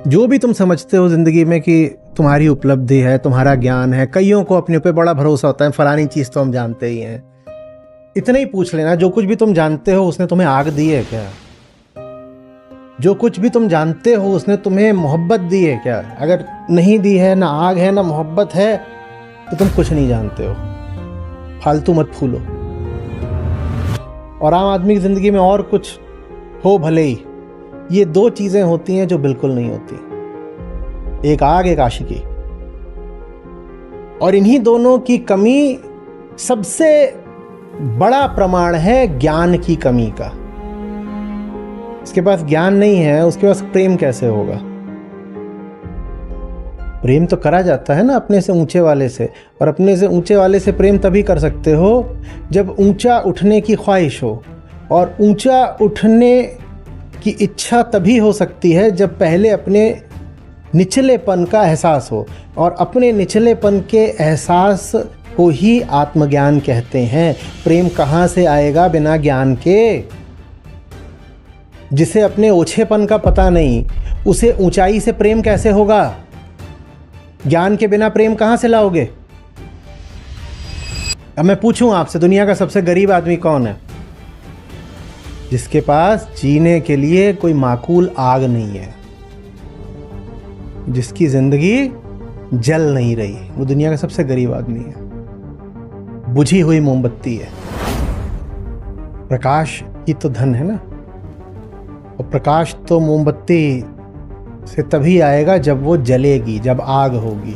जो भी तुम समझते हो ज़िंदगी में कि तुम्हारी उपलब्धि है, तुम्हारा ज्ञान है, कईयों को अपने ऊपर बड़ा भरोसा होता है, फलानी चीज़ तो हम जानते ही हैं। इतना ही पूछ लेना, जो कुछ भी तुम जानते हो उसने तुम्हें आग दी है क्या? जो कुछ भी तुम जानते हो उसने तुम्हें मोहब्बत दी है क्या? अगर नहीं दी है, ना आग है ना मोहब्बत है, तो तुम कुछ नहीं जानते हो। फालतू मत फूलो। और आम आदमी की ज़िंदगी में और कुछ हो भले ही, ये दो चीज़ें होती हैं जो बिल्कुल नहीं होती, एक आग एक आशिकी। और इन्हीं दोनों की कमी सबसे बड़ा प्रमाण है ज्ञान की कमी का। इसके पास ज्ञान नहीं है, उसके पास प्रेम कैसे होगा? प्रेम तो करा जाता है ना अपने से ऊंचे वाले से, और अपने से ऊंचे वाले से प्रेम तभी कर सकते हो जब ऊंचा उठने की ख्वाहिश हो, और ऊंचा उठने की इच्छा तभी हो सकती है जब पहले अपने निचलेपन का एहसास हो, और अपने निचलेपन के एहसास को ही आत्मज्ञान कहते हैं। प्रेम कहाँ से आएगा बिना ज्ञान के? जिसे अपने ओछेपन का पता नहीं, उसे ऊंचाई से प्रेम कैसे होगा? ज्ञान के बिना प्रेम कहाँ से लाओगे? अब मैं पूछूं आपसे, दुनिया का सबसे गरीब आदमी कौन है? जिसके पास जीने के लिए कोई माकूल आग नहीं है, जिसकी जिंदगी जल नहीं रही, वो दुनिया का सबसे गरीब आदमी है। बुझी हुई मोमबत्ती है। प्रकाश ही तो धन है ना, और प्रकाश तो मोमबत्ती से तभी आएगा जब वो जलेगी, जब आग होगी।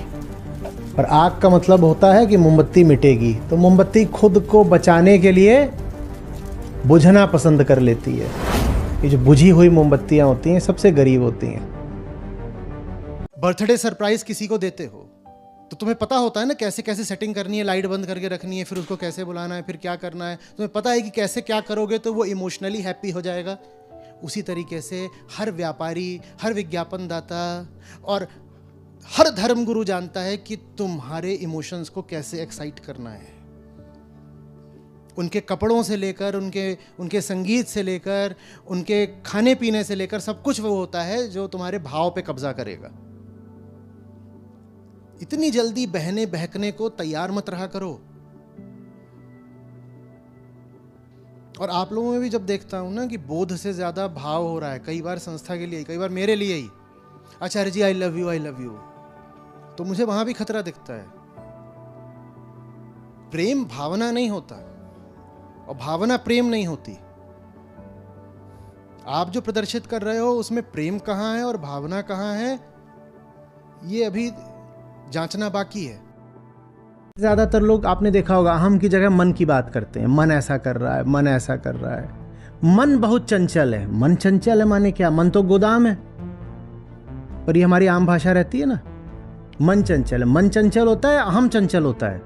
और आग का मतलब होता है कि मोमबत्ती मिटेगी, तो मोमबत्ती खुद को बचाने के लिए बुझना पसंद कर लेती है। ये जो बुझी हुई मोमबत्तियां होती हैं सबसे गरीब होती हैं। बर्थडे सरप्राइज किसी को देते हो तो तुम्हें पता होता है ना कैसे कैसे सेटिंग करनी है, लाइट बंद करके रखनी है, फिर उसको कैसे बुलाना है, फिर क्या करना है। तुम्हें पता है कि कैसे क्या करोगे तो वो इमोशनली हैप्पी हो जाएगा। उसी तरीके से हर व्यापारी, हर विज्ञापनदाता और हर धर्मगुरु जानता है कि तुम्हारे इमोशंस को कैसे एक्साइट करना है। उनके कपड़ों से लेकर, उनके संगीत से लेकर, उनके खाने पीने से लेकर, सब कुछ वो होता है जो तुम्हारे भाव पे कब्जा करेगा। इतनी जल्दी बहने बहकने को तैयार मत रहा करो। और आप लोगों में भी जब देखता हूं ना कि बोध से ज्यादा भाव हो रहा है, कई बार संस्था के लिए, कई बार मेरे लिए ही, आचार्य जी आई लव यू, तो मुझे वहां भी खतरा दिखता है। प्रेम भावना नहीं होता, और भावना प्रेम नहीं होती। आप जो प्रदर्शित कर रहे हो उसमें प्रेम कहां है और भावना कहां है, ये अभी जांचना बाकी है। ज्यादातर लोग आपने देखा होगा अहम की जगह मन की बात करते हैं। मन ऐसा कर रहा है, मन ऐसा कर रहा है। मन बहुत चंचल है। मन चंचल है माने क्या? मन तो गोदाम है, पर ये हमारी आम भाषा रहती है ना। मन चंचल है। मन चंचल होता है, अहम चंचल होता है।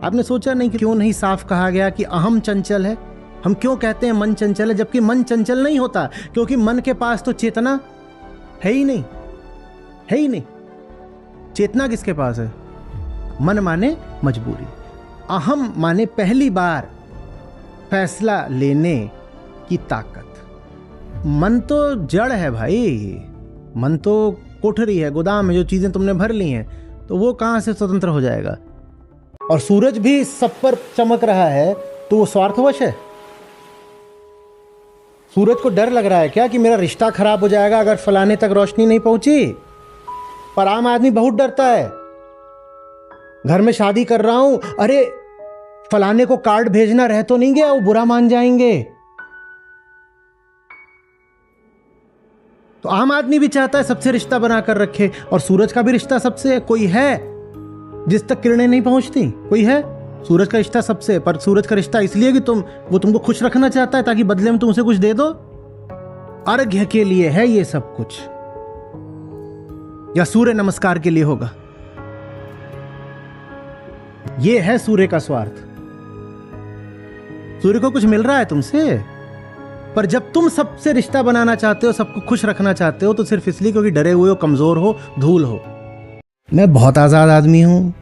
आपने सोचा नहीं कि क्यों नहीं साफ कहा गया कि अहम चंचल है? हम क्यों कहते हैं मन चंचल है, जबकि मन चंचल नहीं होता? क्योंकि मन के पास तो चेतना है ही नहीं, है ही नहीं। चेतना किसके पास है? मन माने मजबूरी, अहम माने पहली बार फैसला लेने की ताकत। मन तो जड़ है भाई, मन तो कोठरी है, गोदाम है, जो चीजें तुमने भर ली हैं, तो वो कहां से स्वतंत्र हो जाएगा? और सूरज भी सब पर चमक रहा है तो वो स्वार्थवश है? सूरज को डर लग रहा है क्या कि मेरा रिश्ता खराब हो जाएगा अगर फलाने तक रोशनी नहीं पहुंची? पर आम आदमी बहुत डरता है। घर में शादी कर रहा हूं, अरे फलाने को कार्ड भेजना रह तो नहीं गया, वो बुरा मान जाएंगे। तो आम आदमी भी चाहता है सबसे रिश्ता बनाकर रखे, और सूरज का भी रिश्ता सबसे है। कोई है जिस तक किरणें नहीं पहुंचती? कोई है? सूरज का रिश्ता सबसे, पर सूरज का रिश्ता इसलिए कि वो तुमको खुश रखना चाहता है ताकि बदले में तुम उसे कुछ दे दो। अर्घ्य के लिए है ये सब कुछ, या सूर्य नमस्कार के लिए होगा? ये है सूर्य का स्वार्थ। सूर्य को कुछ मिल रहा है तुमसे, पर जब तुम सबसे रिश्ता बनाना चाहते हो, सबको खुश रखना चाहते हो, तो सिर्फ इसलिए क्योंकि डरे हुए हो, कमजोर हो, धूल हो। मैं बहुत आजाद आदमी हूं,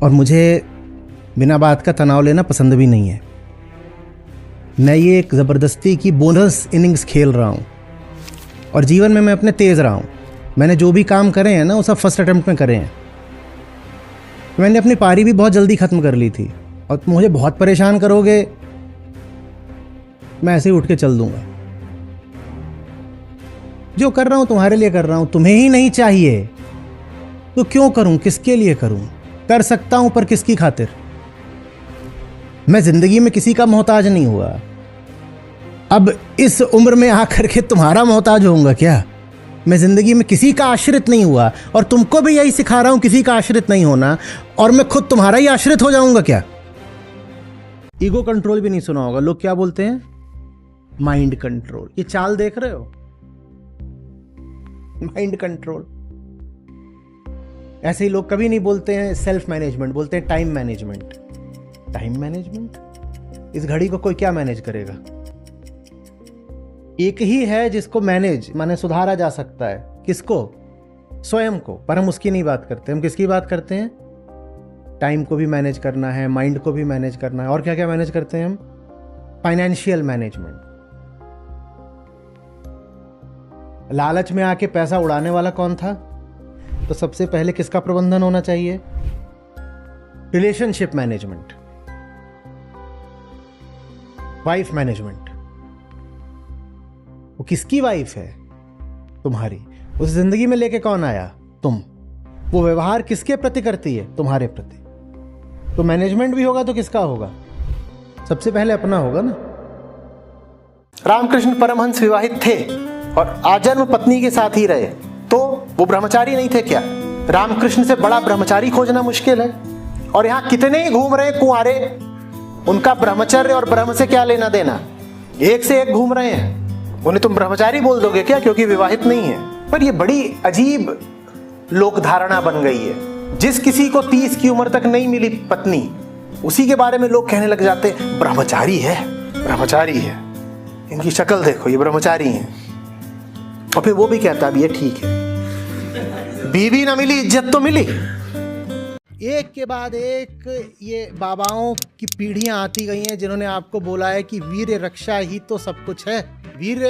और मुझे बिना बात का तनाव लेना पसंद भी नहीं है। मैं ये एक जबरदस्ती की बोनस इनिंग्स खेल रहा हूं, और जीवन में मैं अपने तेज रहा हूं। मैंने जो भी काम करे हैं ना वो सब फर्स्ट अटेम्प्ट में करे हैं। मैंने अपनी पारी भी बहुत जल्दी ख़त्म कर ली थी, और तुम मुझे बहुत परेशान करोगे, मैं ऐसे ही उठ के चल दूंगा। जो कर रहा हूं तुम्हारे लिए कर रहा हूं, तुम्हें ही नहीं चाहिए तो क्यों करूं, किसके लिए करूं? कर सकता हूं पर किसकी खातिर? मैं जिंदगी में किसी का मोहताज नहीं हुआ। अब इस उम्र में आकर के तुम्हारा मोहताज होऊंगा क्या? मैं जिंदगी में किसी का आश्रित नहीं हुआ, और तुमको भी यही सिखा रहा हूं किसी का आश्रित नहीं होना, और मैं खुद तुम्हारा ही आश्रित हो जाऊंगा क्या? ईगो कंट्रोल भी नहीं सुना होगा, लोग क्या बोलते हैं? Mind control. ये चाल देख रहे हो? Mind control. ऐसे ही लोग कभी नहीं बोलते हैं सेल्फ मैनेजमेंट, बोलते हैं टाइम मैनेजमेंट। Time management? इस घड़ी को कोई क्या मैनेज करेगा? एक ही है जिसको मैनेज माने सुधारा जा सकता है। किसको? स्वयं को। पर हम उसकी नहीं बात करते, हम किसकी बात करते हैं? टाइम को भी मैनेज करना है, माइंड को भी मैनेज करना है, और क्या क्या मैनेज करते हैं हम? Financial management. लालच में आके पैसा उड़ाने वाला कौन था? तो सबसे पहले किसका प्रबंधन होना चाहिए? Relationship management, wife management. वो किसकी वाइफ है? तुम्हारी। उस जिंदगी में लेके कौन आया? तुम। वो व्यवहार किसके प्रति करती है? तुम्हारे प्रति। तो मैनेजमेंट भी होगा तो किसका होगा? सबसे पहले अपना होगा ना। रामकृष्ण परमहंस विवाहित थे और आजन्म पत्नी के साथ ही रहे, तो वो ब्रह्मचारी नहीं थे क्या? रामकृष्ण से बड़ा ब्रह्मचारी खोजना मुश्किल है। और यहां कितने ही घूम रहे कुंवारे, उनका ब्रह्मचर्य और ब्रह्म से क्या लेना देना? एक से एक घूम रहे हैं, उन्हें तुम ब्रह्मचारी बोल दोगे क्या क्योंकि विवाहित नहीं है? पर ये बड़ी अजीब लोक धारणा बन गई है। जिस किसी को 30 की उम्र तक नहीं मिली पत्नी, उसी के बारे में लोग कहने लग जाते ब्रह्मचारी है, ब्रह्मचारी है, इनकी शक्ल देखो, ये ब्रह्मचारी है। और फिर वो भी कहता अब ये ठीक है, बीवी ना मिली इज्जत तो मिली। एक के बाद एक ये बाबाओं की पीढ़ियां आती गई हैं जिन्होंने आपको बोला है कि वीर रक्षा ही तो सब कुछ है, वीर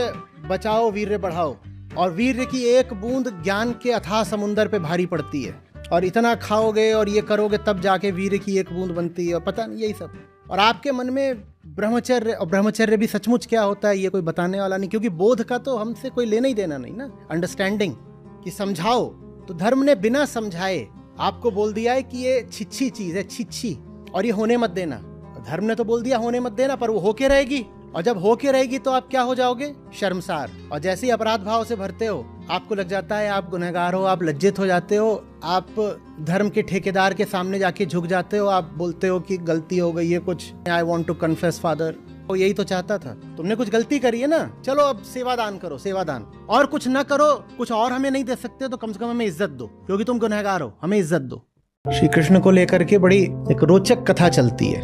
बचाओ वीर बढ़ाओ। और वीर की एक बूंद ज्ञान के अथाह समुंदर पे भारी पड़ती है, और इतना खाओगे और ये करोगे तब जाके वीर की एक बूंद बनती है, और पता नहीं यही सब। और आपके मन में ब्रह्मचर्य, और ब्रह्मचर्य भी सचमुच क्या होता है ये कोई बताने वाला नहीं, क्योंकि बोध का तो हमसे कोई लेना ही देना नहीं ना। अंडरस्टैंडिंग कि समझाओ, तो धर्म ने बिना समझाए आपको बोल दिया है कि ये छिच्छी चीज है, छिच्छी, और ये होने मत देना। धर्म ने तो बोल दिया होने मत देना, पर वो होके रहेगी, और जब होके रहेगी तो आप क्या हो जाओगे? शर्मसार। और जैसे ही अपराध भाव से भरते हो, आपको लग जाता है आप गुनहगार हो, आप लज्जित हो जाते हो, आप धर्म के ठेकेदार के सामने जाके झुक जाते हो, आप बोलते हो कि गलती हो गई है कुछ, I want to confess father. वो यही तो चाहता था, तुमने कुछ गलती करी है ना, चलो अब सेवादान करो, सेवादान। और कुछ ना करो, कुछ और हमें नहीं दे सकते तो कम से कम हमें इज्जत दो, क्योंकि तुम गुनहगार हो, हमें इज्जत दो। श्री कृष्ण को लेकर के बड़ी एक रोचक कथा चलती है।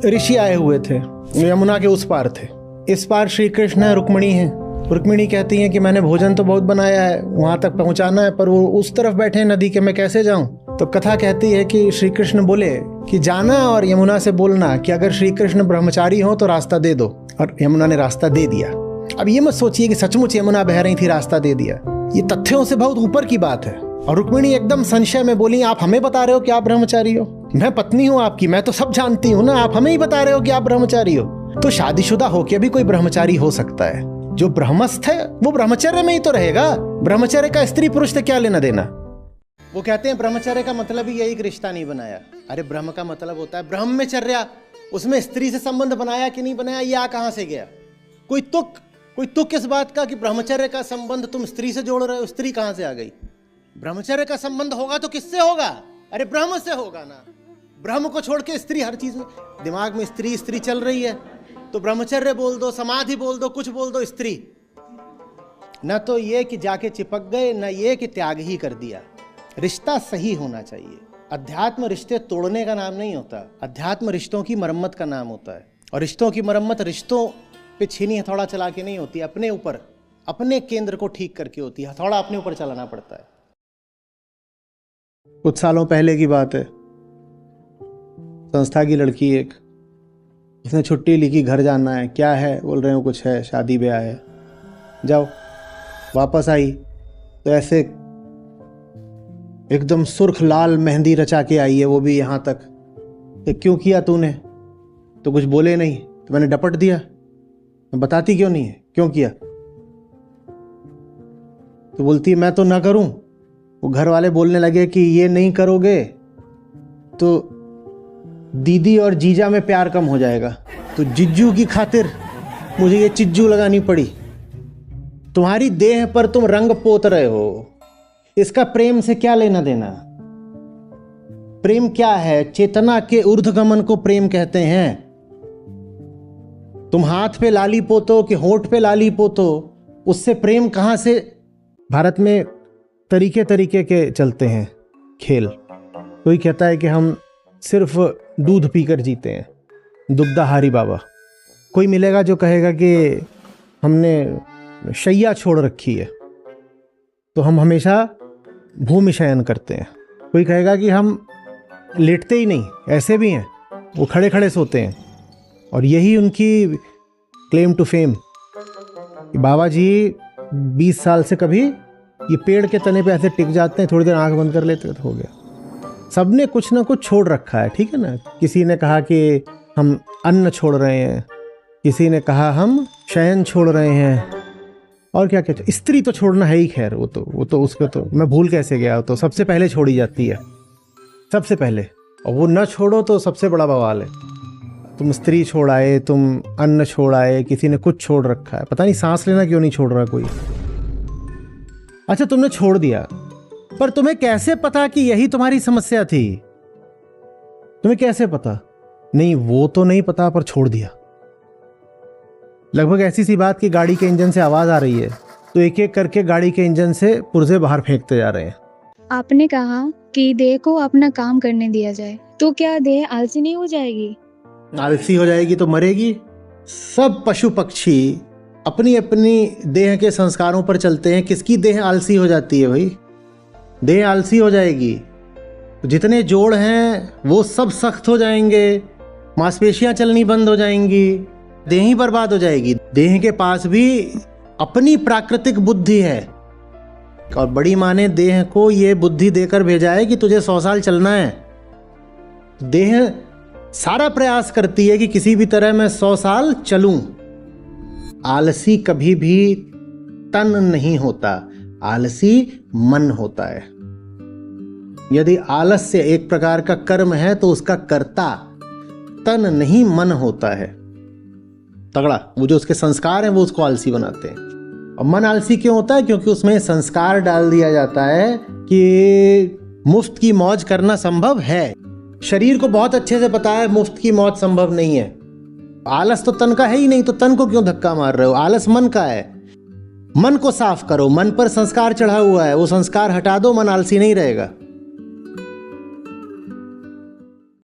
ऋषि आए हुए थे, यमुना के उस पार थे, इस पार श्री कृष्ण है, रुक्मिणी है। रुक्मिणी कहती हैं कि मैंने भोजन तो बहुत बनाया है, वहां तक पहुंचाना है, पर वो उस तरफ बैठे हैं नदी के, मैं कैसे जाऊं? तो कथा कहती है कि श्री कृष्ण बोले कि जाना और यमुना से बोलना कि अगर श्री कृष्ण ब्रह्मचारी हो तो रास्ता दे दो, और यमुना ने रास्ता दे दिया। अब ये मत सोचिए कि सचमुच यमुना बह रही थी, रास्ता दे दिया, ये तथ्यों से बहुत ऊपर की बात है। और रुक्मिणी एकदम संशय में बोली, आप हमें बता रहे हो कि आप ब्रह्मचारी हो? मैं पत्नी हूँ आपकी, मैं तो सब जानती हूँ ना, आप हमें ही बता रहे हो कि आप ब्रह्मचारी हो? तो शादीशुदा होके भी कोई ब्रह्मचारी हो सकता है। जो ब्रह्मस्थ है वो ब्रह्मचर्य में ही तो रहेगा, ब्रह्मचर्य का स्त्री पुरुष से क्या लेना देना? वो कहते हैं ब्रह्मचर्य का मतलब ही यही कि रिश्ता नहीं बनाया। अरे ब्रह्म का मतलब होता है ब्रह्मचर्या, उसमें स्त्री से संबंध बनाया कि नहीं बनाया, ये आ कहां से गया? कोई तुक इस बात का कि ब्रह्मचर्य का संबंध तुम स्त्री से जोड़ रहे हो, स्त्री कहां से आ गई? ब्रह्मचर्य का संबंध होगा तो किससे होगा? अरे ब्रह्म से होगा ना। ब्रह्म को छोड़ के स्त्री हर चीज में, दिमाग में स्त्री स्त्री चल रही है, तो ब्रह्मचर्य बोल दो, समाधि बोल दो, कुछ बोल दो, स्त्री। न तो ये कि जाके चिपक गए, न ये कि त्याग ही कर दिया। रिश्ता सही होना चाहिए। अध्यात्म रिश्ते तोड़ने का नाम नहीं होता, अध्यात्म रिश्तों की मरम्मत का नाम होता है। और रिश्तों की मरम्मत रिश्तों पे छीनी हथौड़ा चला के नहीं होती, अपने ऊपर, अपने केंद्र को ठीक करके होती है। हथौड़ा अपने ऊपर चलाना पड़ता है। कुछ सालों पहले की बात है, संस्था की लड़की एक, उसने छुट्टी लिखी, घर जाना है। क्या है? बोल रहे हो कुछ है, शादी ब्याह है, जाओ। वापस आई तो ऐसे एकदम सुर्ख लाल मेहंदी रचा के आई है, वो भी यहाँ तक। ये क्यों किया तूने? तो कुछ बोले नहीं तो मैंने डपट दिया। मैं बताती क्यों नहीं है क्यों किया? तो बोलती है मैं तो ना करूं। वो घर वाले बोलने लगे कि ये नहीं करोगे तो दीदी और जीजा में प्यार कम हो जाएगा, तो जिज्जू की खातिर मुझे ये चिज्जू लगानी पड़ी। तुम्हारी देह पर तुम रंग पोत रहे हो, इसका प्रेम से क्या लेना देना? प्रेम क्या है? चेतना के ऊर्ध्वगमन को प्रेम कहते हैं। तुम हाथ पे लाली पोतो कि होठ पे लाली पोतो, उससे प्रेम कहां से? भारत में तरीके तरीके के चलते हैं खेल। कोई कहता है कि हम सिर्फ दूध पीकर जीते हैं, दुग्धाहारी बाबा। कोई मिलेगा जो कहेगा कि हमने शैया छोड़ रखी है तो हम हमेशा भूमि शयन करते हैं। कोई कहेगा कि हम लेटते ही नहीं, ऐसे भी हैं, वो खड़े खड़े सोते हैं। और यही उनकी क्लेम टू फेम। बाबा जी 20 साल से कभी ये पेड़ के तने पे ऐसे टिक जाते हैं, थोड़ी देर आंख बंद कर लेते तो हो गया। सबने कुछ ना कुछ छोड़ रखा है, ठीक है ना। किसी ने कहा कि हम अन्न छोड़ रहे हैं, किसी ने कहा हम शयन छोड़ रहे हैं, और क्या क्या। स्त्री तो छोड़ना है ही, खैर वो तो उसको तो मैं भूल कैसे गया। तो सबसे पहले छोड़ी जाती है, सबसे पहले। और वो न छोड़ो तो सबसे बड़ा बवाल है। तुम स्त्री छोड़ आए, तुम अन्न छोड़ आए, किसी ने कुछ छोड़ रखा है। पता नहीं सांस लेना क्यों नहीं छोड़ रहा कोई। अच्छा तुमने छोड़ दिया, पर तुम्हें कैसे पता कि यही तुम्हारी समस्या थी? तुम्हें कैसे पता? नहीं वो तो नहीं पता, पर छोड़ दिया। लगभग ऐसी सी बात कि गाड़ी के इंजन से आवाज आ रही है तो एक एक करके गाड़ी के इंजन से पुर्जे बाहर फेंकते जा रहे हैं। आपने कहा कि देह को अपना काम करने दिया जाए, तो क्या देह आलसी नहीं हो जाएगी? आलसी हो जाएगी तो मरेगी। सब पशु पक्षी अपनी अपनी देह के संस्कारों पर चलते हैं। किसकी देह आलसी हो जाती है भाई? देह आलसी हो जाएगी। जितने जोड़ हैं वो सब सख्त हो जाएंगे, मांसपेशियां चलनी बंद हो जाएंगी, देह ही बर्बाद हो जाएगी। देह के पास भी अपनी प्राकृतिक बुद्धि है, और बड़ी माँ ने देह को ये बुद्धि देकर भेजा है कि तुझे 100 साल चलना है। देह सारा प्रयास करती है कि किसी भी तरह मैं 100 साल चलूं। आलसी कभी भी तन नहीं होता, आलसी मन होता है। यदि आलस्य एक प्रकार का कर्म है तो उसका कर्ता तन नहीं मन होता है। तगड़ा। वो जो उसके संस्कार हैं वो उसको आलसी बनाते हैं। और मन आलसी क्यों होता है? क्योंकि उसमें संस्कार डाल दिया जाता है कि मुफ्त की मौज करना संभव है। शरीर को बहुत अच्छे से पता है मुफ्त की मौज संभव नहीं है। आलस तो तन का है ही नहीं, तो तन को क्यों धक्का मार रहे हो? आलस मन का है। मन को साफ करो, मन पर संस्कार चढ़ा हुआ है, वो संस्कार हटा दो, मन आलसी नहीं रहेगा।